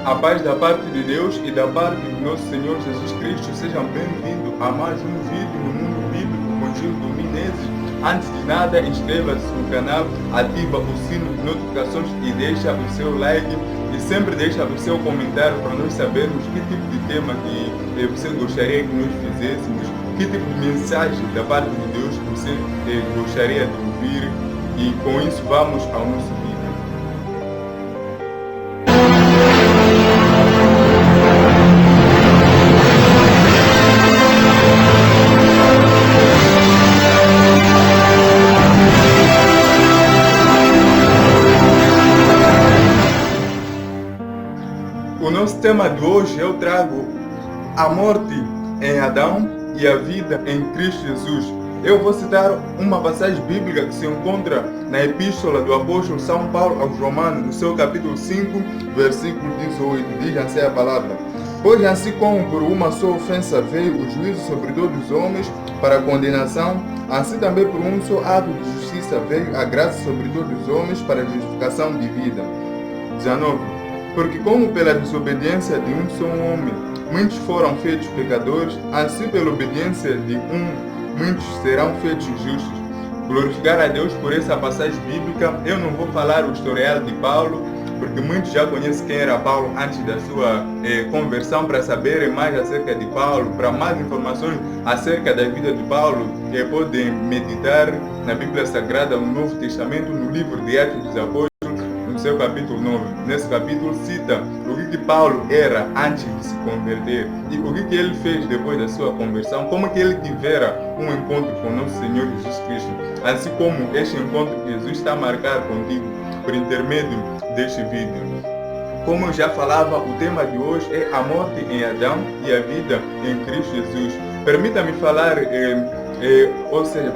A paz da parte de Deus e da parte do nosso Senhor Jesus Cristo. Sejam bem-vindos a mais um vídeo no Mundo Bíblico com Gil Dominense. Antes de nada, inscreva-se no canal, ativa o sino de notificações e deixa o seu like. E sempre deixa o seu comentário para nós sabermos que tipo de tema que você gostaria que nós fizéssemos, que tipo de mensagem da parte de Deus que você gostaria de ouvir. E com isso vamos ao nosso vídeo. O nosso tema de hoje eu trago a morte em Adão e a vida em Cristo Jesus. Eu vou citar uma passagem bíblica que se encontra na Epístola do Apóstolo São Paulo aos Romanos, no seu capítulo 5, versículo 18. Diz assim a palavra: Pois assim como por uma só ofensa veio o juízo sobre todos os homens para a condenação, assim também por um só ato de justiça veio a graça sobre todos os homens para a justificação de vida. 19. Porque como pela desobediência de um só homem muitos foram feitos pecadores, assim pela obediência de muitos serão feitos justos. Glorificar a Deus por essa passagem bíblica. Eu não vou falar o historial de Paulo, porque muitos já conhecem quem era Paulo antes da sua conversão. Para saberem mais acerca de Paulo, para mais informações acerca da vida de Paulo, podem meditar na Bíblia Sagrada, no Novo Testamento, no livro de Atos dos Apóstolos, no seu capítulo 9. Nesse capítulo cita o que Paulo era antes de se converter e o que ele fez depois da sua conversão, como que ele tivera um encontro com o nosso Senhor Jesus Cristo, assim como este encontro que Jesus está a marcar contigo por intermédio deste vídeo. Como eu já falava, o tema de hoje é a morte em Adão e a vida em Cristo Jesus. Permita-me falar,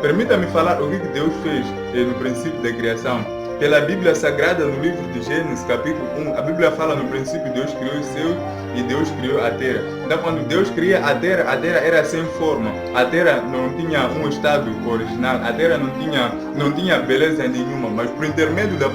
permita-me falar o que Deus fez no princípio da criação. Pela Bíblia Sagrada, no livro de Gênesis, capítulo 1, a Bíblia fala no princípio Deus criou os céus e Deus criou a terra. Então, quando Deus cria a terra era sem forma. A terra não tinha um estado original, a terra não tinha beleza nenhuma, mas por intermédio da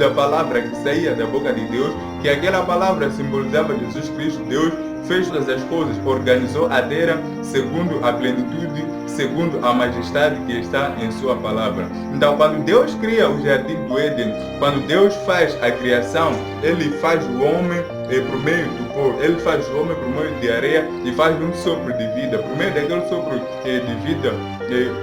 palavra que saía da boca de Deus, que aquela palavra simbolizava Jesus Cristo, Deus fez todas as coisas, organizou a terra segundo a plenitude, segundo a majestade que está em sua palavra. Então, quando Deus cria o jardim do Éden, quando Deus faz a criação, Ele faz o homem por meio do pó, Ele faz o homem por meio de areia e faz um sopro de vida. Por meio daquele sopro de vida,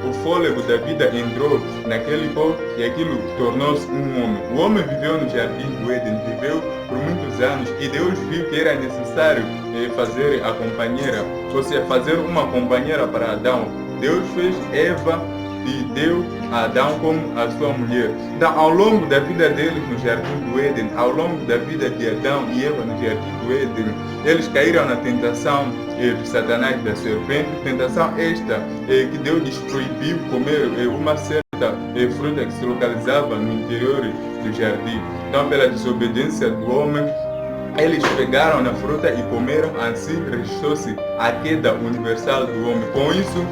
o fôlego da vida entrou naquele pó e aquilo tornou-se um homem. O homem viveu no jardim do Éden, viveu por muitos anos e Deus viu que era necessário fazer a companheira, ou seja, fazer uma companheira para Adão. Deus fez Eva e deu a Adão como a sua mulher. Então, ao longo da vida deles no jardim do Éden, ao longo da vida de Adão e Eva no jardim do Éden, eles caíram na tentação de Satanás, da serpente, tentação esta que Deus lhes proibiu comer uma certa fruta que se localizava no interior do jardim. Então, pela desobediência do homem, eles pegaram na fruta e comeram, assim registrou-se a queda universal do homem. Com isso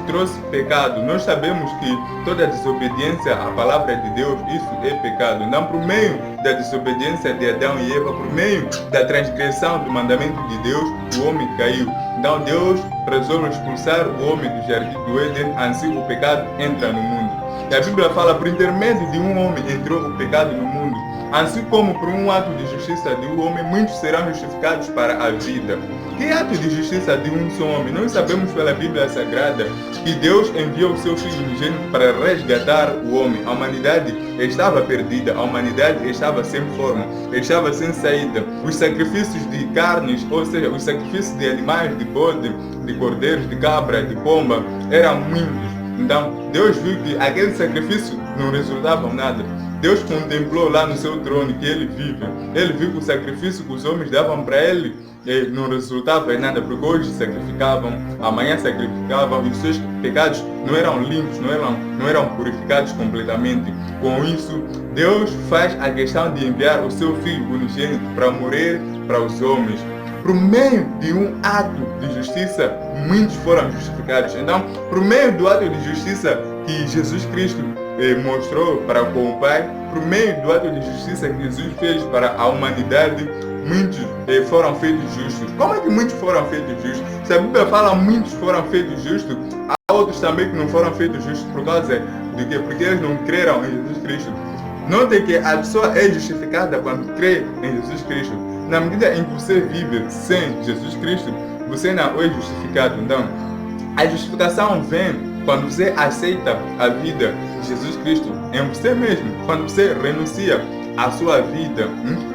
trouxe pecado. Nós sabemos que toda desobediência à palavra de Deus, isso é pecado. Não por meio da desobediência de Adão e Eva, por meio da transgressão do mandamento de Deus, o homem caiu. Então Deus resolve expulsar o homem do jardim do Éden, assim o pecado entra no mundo. E a Bíblia fala, por intermédio de um homem entrou o pecado no mundo. Assim como por um ato de justiça de um homem, muitos serão justificados para a vida. Que ato de justiça de um só homem? Nós sabemos pela Bíblia Sagrada que Deus enviou o seu Filho unigênito para resgatar o homem. A humanidade estava perdida, a humanidade estava sem forma, estava sem saída. Os sacrifícios de carnes, ou seja, os sacrifícios de animais, de bode, de cordeiros, de cabra, de pomba, eram muitos. Então, Deus viu que aquele sacrifício não resultava nada. Deus contemplou lá no seu trono que ele vive. Ele viu que o sacrifício que os homens davam para ele não resultava em nada, porque hoje sacrificavam, amanhã sacrificavam, e os seus pecados não eram limpos, não eram purificados completamente. Com isso, Deus faz a questão de enviar o seu Filho unigênito para morrer para os homens. Por meio de um ato de justiça, muitos foram justificados. Então, por meio do ato de justiça que Jesus Cristo mostrou para com o Pai, por meio do ato de justiça que Jesus fez para a humanidade, muitos foram feitos justos. Como é que muitos foram feitos justos? Se a Bíblia fala muitos foram feitos justos, há outros também que não foram feitos justos por causa de quê? Porque eles não creram em Jesus Cristo. Note que a pessoa é justificada quando crê em Jesus Cristo. Na medida em que você vive sem Jesus Cristo, você não é justificado. Então, a justificação vem quando você aceita a vida de Jesus Cristo em você mesmo, quando você renuncia à sua vida,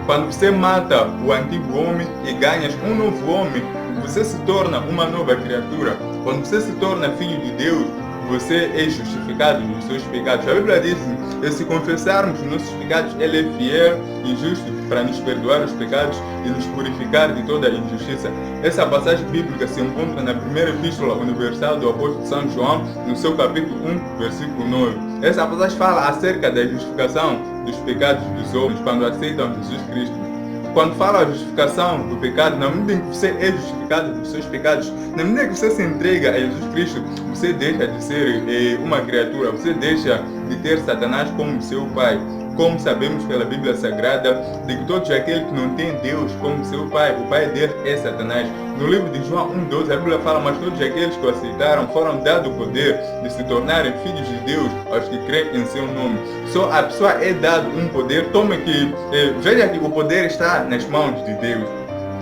quando você mata o antigo homem e ganhas um novo homem, você se torna uma nova criatura. Quando você se torna filho de Deus, você é justificado dos seus pecados. A Bíblia diz que se confessarmos os nossos pecados, Ele é fiel e justo para nos perdoar os pecados e nos purificar de toda a injustiça. Essa passagem bíblica se encontra na primeira epístola universal do apóstolo São João, no seu capítulo 1, versículo 9. Essa passagem fala acerca da justificação dos pecados dos homens quando aceitam Jesus Cristo. Quando fala a justificação do pecado, na medida em que você é justificado dos seus pecados, na medida que você se entrega a Jesus Cristo, você deixa de ser uma criatura, você deixa de ter Satanás como seu pai. Como sabemos pela Bíblia Sagrada, de que todos aqueles que não têm Deus como seu pai, o pai dele é Satanás. No livro de João 1,12, a Bíblia fala, mas todos aqueles que o aceitaram foram dados o poder de se tornarem filhos de Deus aos que creem em seu nome. Só a pessoa é dado um poder, tome que, veja que o poder está nas mãos de Deus.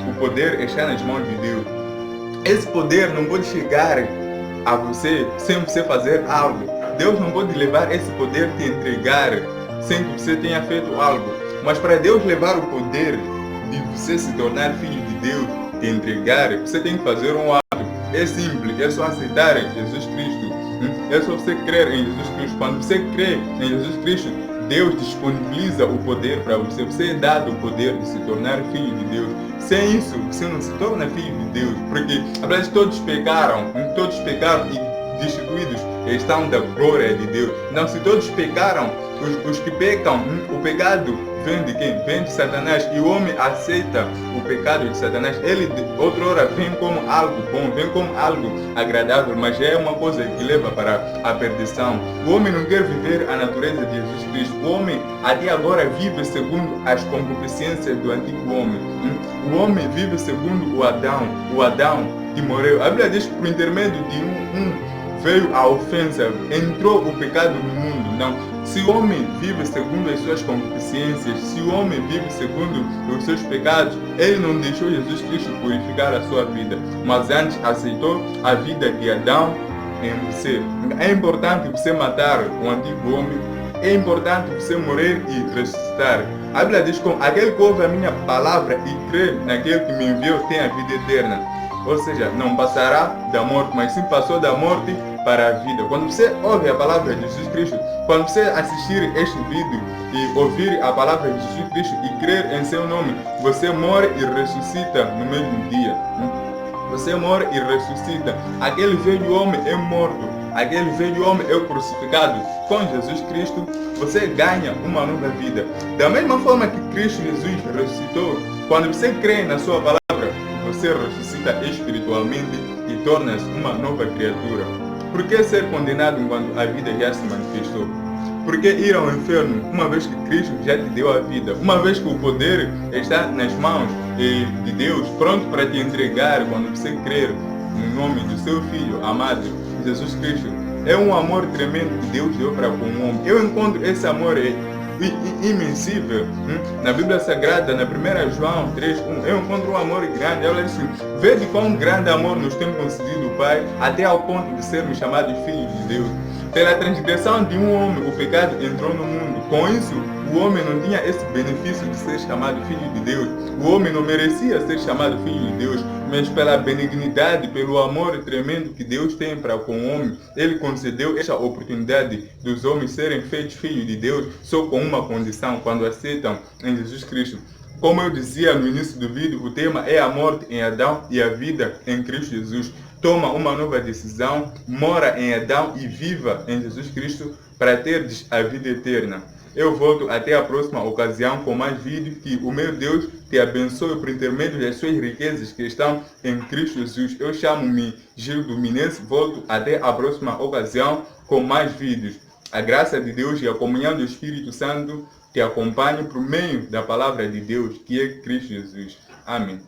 O poder está nas mãos de Deus. Esse poder não pode chegar a você sem você fazer algo. Deus não pode levar esse poder te entregar sem que você tenha feito algo. Mas para Deus levar o poder de você se tornar filho de Deus, te entregar, você tem que fazer um ato. É simples, é só aceitar Jesus Cristo. É só você crer em Jesus Cristo. Quando você crê em Jesus Cristo, Deus disponibiliza o poder para você. Você é dado o poder de se tornar filho de Deus. Sem isso, você não se torna filho de Deus. Porque, apesar de todos pecaram e destituídos estão da glória de Deus. Não, se todos pecaram, os que pecam, o pecado vem de quem? Vem de Satanás. E o homem aceita o pecado de Satanás. Ele, outrora, vem como algo bom, vem como algo agradável, mas é uma coisa que leva para a perdição. O homem não quer viver a natureza de Jesus Cristo. O homem, até agora, vive segundo as concupiscências do antigo homem. O homem vive segundo o Adão que morreu. A Bíblia diz que por intermédio de veio a ofensa, entrou o pecado no mundo. Não, se o homem vive segundo as suas concupiscências, se o homem vive segundo os seus pecados, ele não deixou Jesus Cristo purificar a sua vida, mas antes aceitou a vida de Adão em você. É importante você matar o antigo homem, é importante você morrer e ressuscitar. A Bíblia diz que aquele que ouve a minha palavra e crê naquele que me enviou tem a vida eterna. Ou seja, não passará da morte, mas sim passou da morte para a vida. Quando você ouve a palavra de Jesus Cristo, quando você assistir este vídeo e ouvir a palavra de Jesus Cristo e crer em seu nome, você morre e ressuscita no mesmo dia. Você morre e ressuscita. Aquele velho homem é morto. Aquele velho homem é crucificado. Com Jesus Cristo, você ganha uma nova vida. Da mesma forma que Cristo Jesus ressuscitou, quando você crê na sua palavra, você ressuscita espiritualmente e torna-se uma nova criatura. Por que ser condenado quando a vida já se manifestou? Por que ir ao inferno uma vez que Cristo já te deu a vida? Uma vez que o poder está nas mãos de Deus, pronto para te entregar quando você crer no nome do seu Filho amado, Jesus Cristo. É um amor tremendo que Deus deu para com o homem. Eu encontro esse amor imensível na Bíblia Sagrada, na 1 João 3:1. Eu encontro um amor grande. Ela diz: vede quão grande amor nos tem concedido o Pai, até ao ponto de sermos chamados filhos de Deus. Pela transgressão de um homem, o pecado entrou no mundo. Com isso, o homem não tinha esse benefício de ser chamado filho de Deus. O homem não merecia ser chamado filho de Deus, mas pela benignidade, pelo amor tremendo que Deus tem para com o homem, Ele concedeu esta oportunidade dos homens serem feitos filhos de Deus, só com uma condição: quando aceitam em Jesus Cristo. Como eu dizia no início do vídeo, o tema é a morte em Adão e a vida em Cristo Jesus. Toma uma nova decisão, mora em Adão e viva em Jesus Cristo para teres a vida eterna. Eu volto até a próxima ocasião com mais vídeos. Que o meu Deus te abençoe por intermédio das suas riquezas que estão em Cristo Jesus. Eu chamo-me Gildo Minense. Volto até a próxima ocasião com mais vídeos. a graça de Deus e a comunhão do Espírito Santo te acompanhe por meio da palavra de Deus, que é Cristo Jesus. Amém.